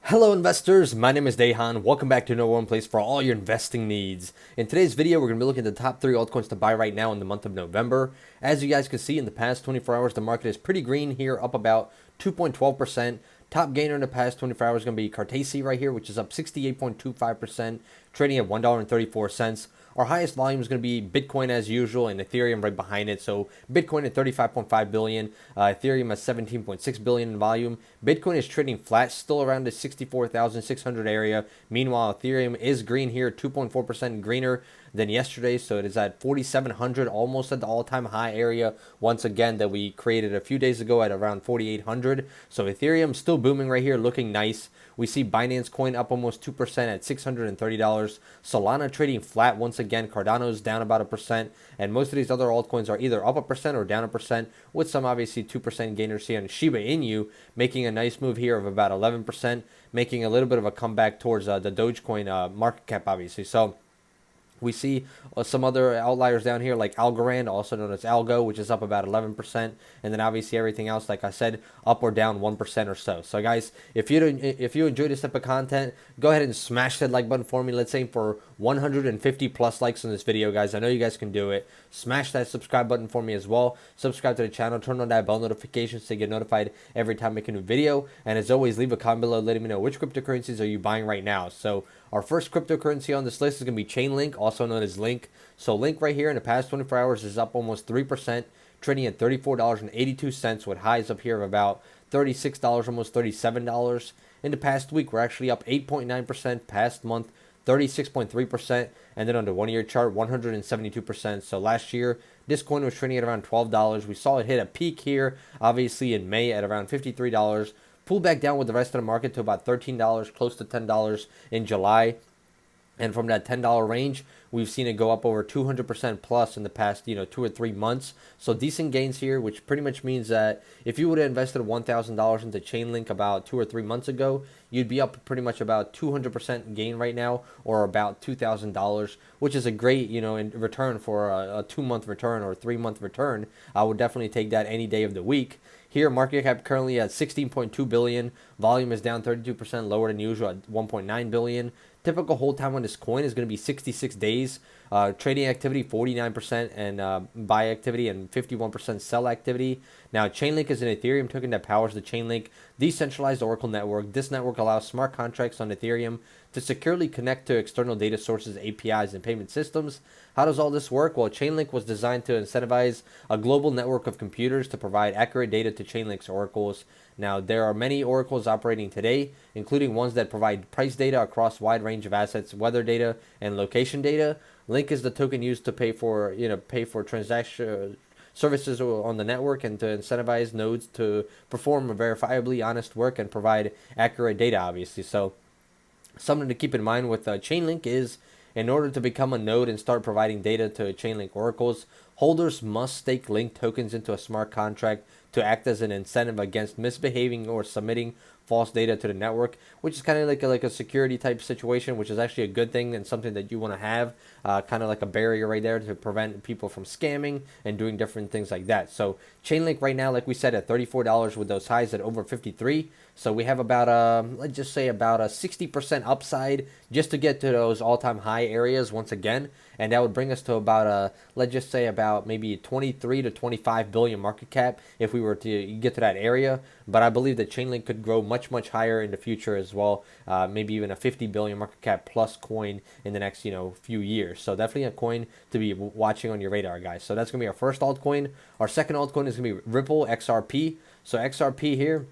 Hello investors, my name is Dehan. Welcome back to No One Place for all your investing needs. In today's video, we're going to be looking at the top 3 altcoins to buy right now in the month of November. As you guys can see, in the past 24 hours, the market is pretty green here, up about 2.12%. Top gainer in the past 24 hours is going to be Cartesi right here, which is up 68.25%, trading at $1.34. Our highest volume is going to be Bitcoin as usual and Ethereum right behind it. So Bitcoin at 35.5 billion, Ethereum at 17.6 billion in volume. Bitcoin is trading flat, still around the 64,600 area. Meanwhile, Ethereum is green here, 2.4% greener than yesterday. So it is at 4,700, almost at the all-time high area once again that we created a few days ago at around 4,800. So Ethereum still booming right here, looking nice. We see Binance Coin up almost 2% at $630. Solana trading flat once again. Cardano is down about 1%. And most of these other altcoins are either up 1% or down 1%, with some obviously 2% gainers here. And Shiba Inu making a nice move here of about 11%, making a little bit of a comeback towards the Dogecoin market cap, obviously. So we see some other outliers down here like Algorand, also known as Algo, which is up about 11%. And then obviously everything else, like I said, up or down 1% or so. So guys, if you enjoy this type of content, go ahead and smash that like button for me. Let's aim for 150 plus likes on this video, guys. I know you guys can do it. Smash that subscribe button for me as well. Subscribe to the channel. Turn on that bell notifications to get notified every time I make a new video. And as always, leave a comment below letting me know which cryptocurrencies are you buying right now. So our first cryptocurrency on this list is going to be Chainlink, also known as Link. So Link right here in the past 24 hours is up almost 3%, trading at $34.82 with highs up here of about $36, almost $37. In the past week, we're actually up 8.9%, past month 36.3%, and then on the 1-year chart, 172%. So last year, this coin was trading at around $12. We saw it hit a peak here, obviously in May at around $53. Pulled back down with the rest of the market to about $13, close to $10 in July. And from that $10 range, we've seen it go up over 200% plus in the past, 2 or 3 months. So decent gains here, which pretty much means that if you would have invested $1,000 into Chainlink about 2 or 3 months ago, you'd be up pretty much about 200% gain right now, or about $2,000, which is a great, in return for a 2-month return or a 3-month return. I would definitely take that any day of the week. Here, market cap currently at 16.2 billion. Volume is down 32% lower than usual at 1.9 billion. Typical hold time on this coin is going to be 66 days. Trading activity 49% and buy activity and 51% sell activity. Now, Chainlink is an Ethereum token that powers the Chainlink decentralized Oracle network. This network allows smart contracts on Ethereum to securely connect to external data sources, APIs, and payment systems. How does all this work? Well, Chainlink was designed to incentivize a global network of computers to provide accurate data to Chainlink's oracles. Now, there are many oracles operating today, including ones that provide price data across a wide range of assets, weather data, and location data. Link is the token used to pay for transaction services on the network and to incentivize nodes to perform verifiably honest work and provide accurate data, obviously. So something to keep in mind with Chainlink is, in order to become a node and start providing data to Chainlink oracles, holders must stake Link tokens into a smart contract to act as an incentive against misbehaving or submitting false data to the network, which is kind of like a security type situation, which is actually a good thing and something that you want to have, kind of like a barrier right there to prevent people from scamming and doing different things like that. So Chainlink right now, like we said, at $34 with those highs at over 53. So we have about let's just say about a 60% upside just to get to those all-time high areas once again, and that would bring us to about let's just say about maybe 23 to 25 billion market cap if we were to get to that area. But I believe that Chainlink could grow much higher in the future as well, maybe even a 50 billion market cap plus coin in the next few years. So definitely a coin to be watching on your radar, guys. So that's gonna be our first altcoin. Our second altcoin is gonna be Ripple XRP. So XRP here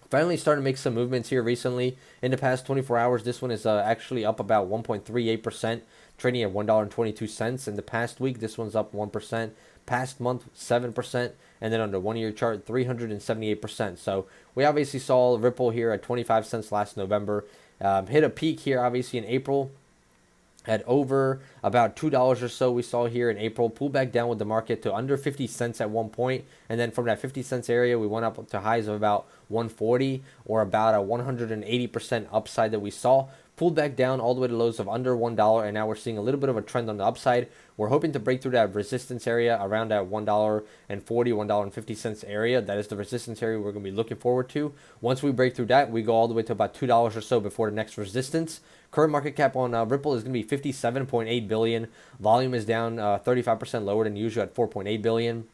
finally starting to make some movements here recently. In the past 24 hours, this one is actually up about 1.38%, trading at $1.22. In the past week, this one's up 1%. Past month, 7%. And then on the 1-year chart, 378%. So we obviously saw Ripple here at 25 cents last November. Hit a peak here, obviously, in April at over about $2 or so. We saw here in April, pull back down with the market to under 50 cents at one point, and then from that 50 cents area we went up to highs of about 140, or about a 180% upside that we saw. Pulled back down all the way to lows of under $1, and now we're seeing a little bit of a trend on the upside. We're hoping to break through that resistance area around that $1.40, $1.50 area. That is the resistance area we're going to be looking forward to. Once we break through that, we go all the way to about $2 or so before the next resistance. Current market cap on Ripple is going to be $57.8 billion. Volume is down 35% lower than usual at $4.8 billion.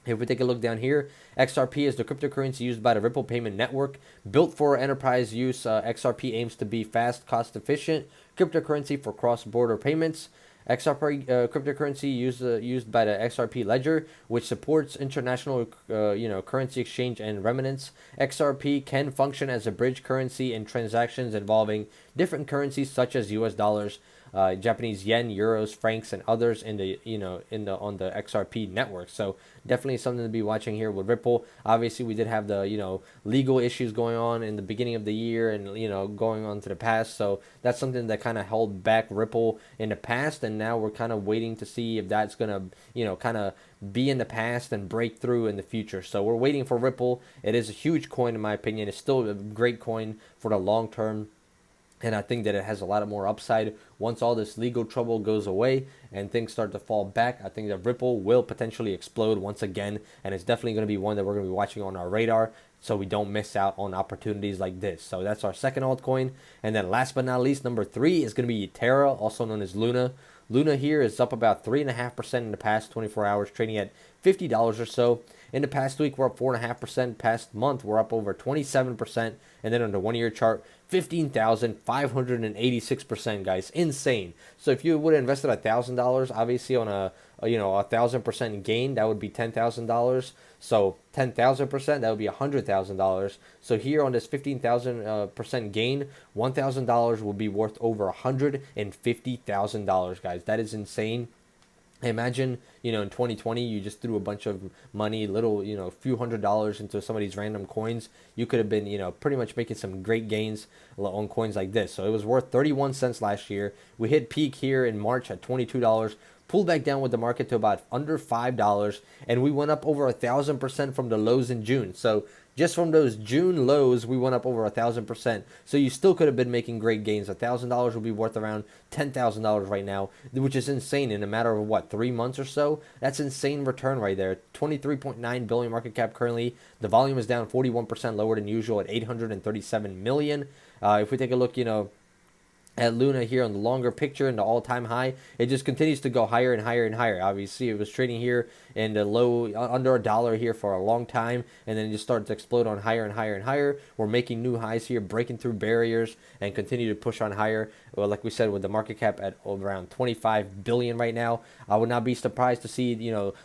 If we take a look down here, XRP is the cryptocurrency used by the Ripple payment network. Built for enterprise use, XRP aims to be fast, cost-efficient cryptocurrency for cross-border payments. XRP cryptocurrency used by the XRP ledger, which supports international currency exchange and remittance. XRP can function as a bridge currency in transactions involving different currencies such as US dollars, Japanese yen, euros, francs, and others on the XRP network. So definitely something to be watching here with Ripple. Obviously, we did have the legal issues going on in the beginning of the year and going on to the past. So that's something that kind of held back Ripple in the past, and now we're kind of waiting to see if that's gonna kind of be in the past and break through in the future. So we're waiting for Ripple. It is a huge coin in my opinion. It's still a great coin for the long term. And I think that it has a lot of more upside once all this legal trouble goes away and things start to fall back. I think that Ripple will potentially explode once again, and it's definitely going to be one that we're going to be watching on our radar so we don't miss out on opportunities like this. So that's our second altcoin. And then last but not least, number 3 is going to be Terra, also known as Luna. Luna here is up about 3.5% in the past 24 hours, trading at $50 or so. In the past week, we're up 4.5%. Past month, we're up over 27%. And then on the 1 year chart, 15,586%, guys. Insane. So if you would have invested $1,000, obviously on a 1,000% gain, that would be $10,000. So 10,000%, that would be $100,000. So here on this 15,000% gain, $1,000 will be worth over $150,000, guys. That is insane. Imagine, in 2020, you just threw a bunch of money, a few $100s into some of these random coins. You could have been, pretty much making some great gains on coins like this. So it was worth 31 cents last year. We hit peak here in March at $22. Pulled back down with the market to about under $5, and we went up over 1,000% from the lows in June. So just from those June lows, we went up over 1,000%. So you still could have been making great gains. $1,000 will be worth around $10,000 right now, which is insane in a matter of 3 months or so. That's insane return right there. 23.9 billion market cap currently. The volume is down 41% lower than usual at 837 million. If we take a look, at Luna here on the longer picture and the all-time high, it just continues to go higher and higher and higher. Obviously, it was trading here in the low under $1 here for a long time, and then it just started to explode on higher and higher and higher. We're making new highs here, breaking through barriers, and continue to push on higher. Well, like we said, with the market cap at around 25 billion right now, I would not be surprised to see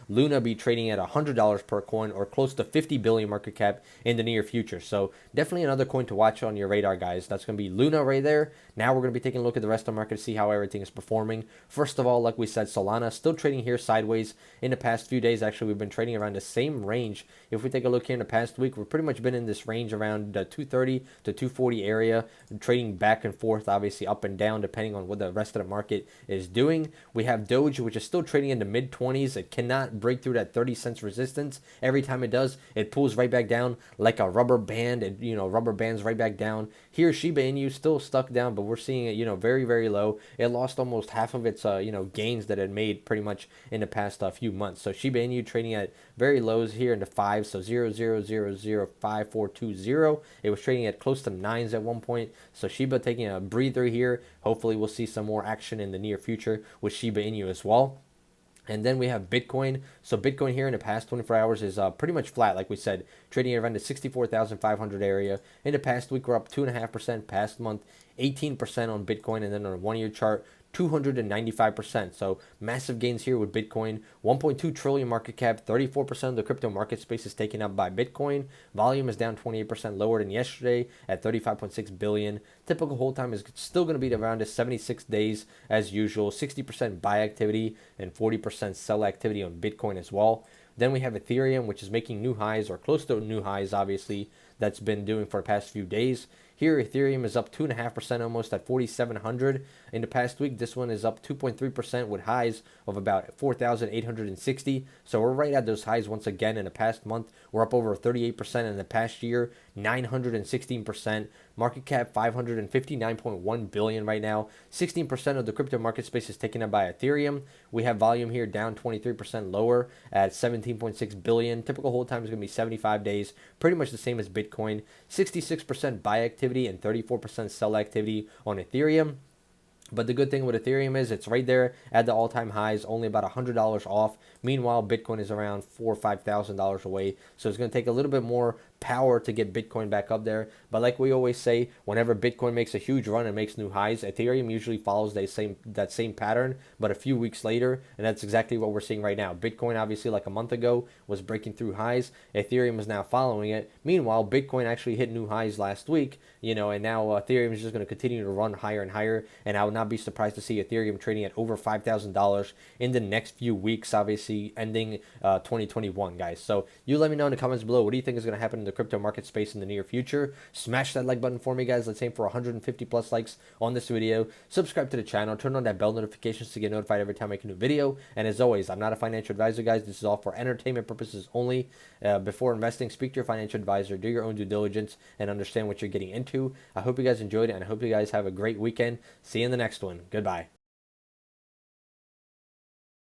Luna be trading at $100 per coin or close to 50 billion market cap in the near future. So definitely another coin to watch on your radar, guys. That's going to be Luna right there. Now we're going to be taking a look at the rest of the market to see how everything is performing. First of all, like we said, Solana still trading here sideways. In the past few days, actually, we've been trading around the same range. If we take a look here in the past week, we've pretty much been in this range around the 230 to 240 area, trading back and forth, obviously up and down, depending on what the rest of the market is doing. We have Doge, which is still trading in the mid-20s. It cannot break through that 30 cents resistance. Every time it does, it pulls right back down like a rubber band. It, rubber bands right back down. Here, Shiba Inu still stuck down, but we're seeing it, very, very low. It lost almost half of its, gains that it made pretty much in the past few months. So Shiba Inu trading at very lows here in the 5s, so 0.0005,420. It was trading at close to 9s at one point. So Shiba taking a breather here. Hopefully we'll see some more action in the near future with Shiba Inu as well. And then we have Bitcoin. So Bitcoin here in the past 24 hours is pretty much flat, like we said, trading around the 64,500 area. In the past week, we're up 2.5%. Past month, 18% on Bitcoin. And then on a 1 year chart, 295%. So massive gains here with Bitcoin. 1.2 trillion market cap. 34% of the crypto market space is taken up by Bitcoin. Volume is down 28% lower than yesterday at 35.6 billion. Typical hold time is still going to be around 76 days as usual. 60% buy activity and 40% sell activity on Bitcoin as well. Then we have Ethereum, which is making new highs or close to new highs, obviously, that's been doing for the past few days. Here, Ethereum is up 2.5% almost at 4,700 in the past week. This one is up 2.3% with highs of about 4,860. So we're right at those highs once again in the past month. We're up over 38% in the past year, 916%. Market cap 559.1 billion right now. 16% of the crypto market space is taken up by Ethereum. We have volume here down 23% lower at 17.6 billion. Typical hold time is going to be 75 days, pretty much the same as Bitcoin. 66% buy activity and 34% sell activity on Ethereum. But the good thing with Ethereum is it's right there at the all-time highs, only about $100 off. Meanwhile, Bitcoin is around $4,000 or $5,000 away. So it's going to take a little bit more power to get Bitcoin back up there. But like we always say, whenever Bitcoin makes a huge run and makes new highs, Ethereum usually follows that same pattern, but a few weeks later. And that's exactly what we're seeing right now. Bitcoin, obviously, like a month ago, was breaking through highs. Ethereum is now following it. Meanwhile, Bitcoin actually hit new highs last week, and now Ethereum is just going to continue to run higher and higher. And I would not be surprised to see Ethereum trading at over $5,000 in the next few weeks, obviously ending 2021, guys. So you let me know in the comments below, what do you think is going to happen in the crypto market space in the near future? Smash that like button for me, guys. Let's aim for 150 plus likes on this video. Subscribe to the channel, turn on that bell notifications to get notified every time I make a new video. And as always, I'm not a financial advisor, guys. This is all for entertainment purposes only. Before investing, speak to your financial advisor, do your own due diligence, and understand what you're getting into. I hope you guys enjoyed it, and I hope you guys have a great weekend. See you in the next one. Goodbye.